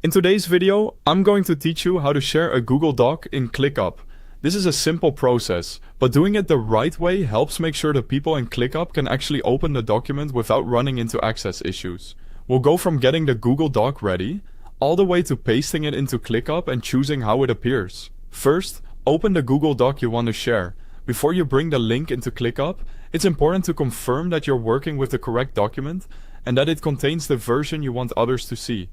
In today's video, I'm going to teach you how to share a Google Doc in ClickUp. This is a simple process, but doing it the right way helps make sure the people in ClickUp can actually open the document without running into access issues. We'll go from getting the Google Doc ready, all the way to pasting it into ClickUp and choosing how it appears. First, open the Google Doc you want to share. Before you bring the link into ClickUp, it's important to confirm that you're working with the correct document and that it contains the version you want others to see.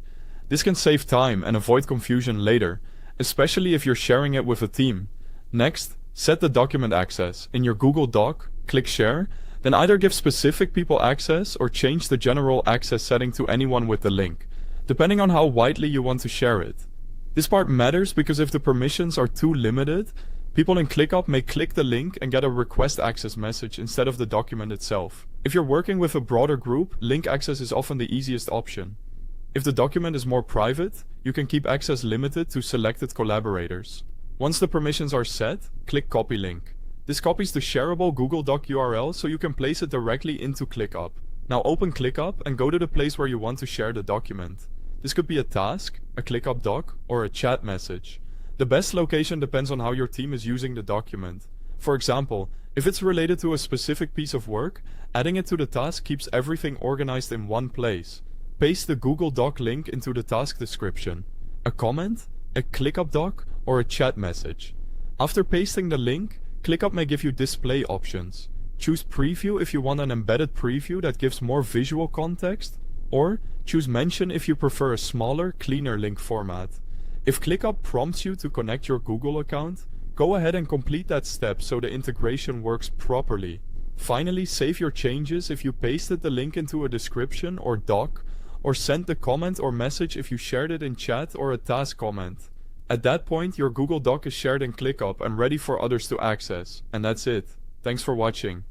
This can save time and avoid confusion later, especially if you're sharing it with a team. Next, set the document access. In your Google Doc, click Share, then either give specific people access or change the general access setting to anyone with the link, depending on how widely you want to share it. This part matters because if the permissions are too limited, people in ClickUp may click the link and get a request access message instead of the document itself. If you're working with a broader group, link access is often the easiest option. If the document is more private, you can keep access limited to selected collaborators. Once the permissions are set, click Copy Link. This copies the shareable Google Doc URL so you can place it directly into ClickUp. Now open ClickUp and go to the place where you want to share the document. This could be a task, a ClickUp doc, or a chat message. The best location depends on how your team is using the document. For example, if it's related to a specific piece of work, adding it to the task keeps everything organized in one place. Paste the Google Doc link into the task description. A comment, a ClickUp doc, or a chat message. After pasting the link, ClickUp may give you display options. Choose Preview if you want an embedded preview that gives more visual context, or choose Mention if you prefer a smaller, cleaner link format. If ClickUp prompts you to connect your Google account, go ahead and complete that step so the integration works properly. Finally, save your changes if you pasted the link into a description or doc, or send the comment or message if you shared it in chat or a task comment. At that point, your Google Doc is shared in ClickUp and ready for others to access. And that's it. Thanks for watching.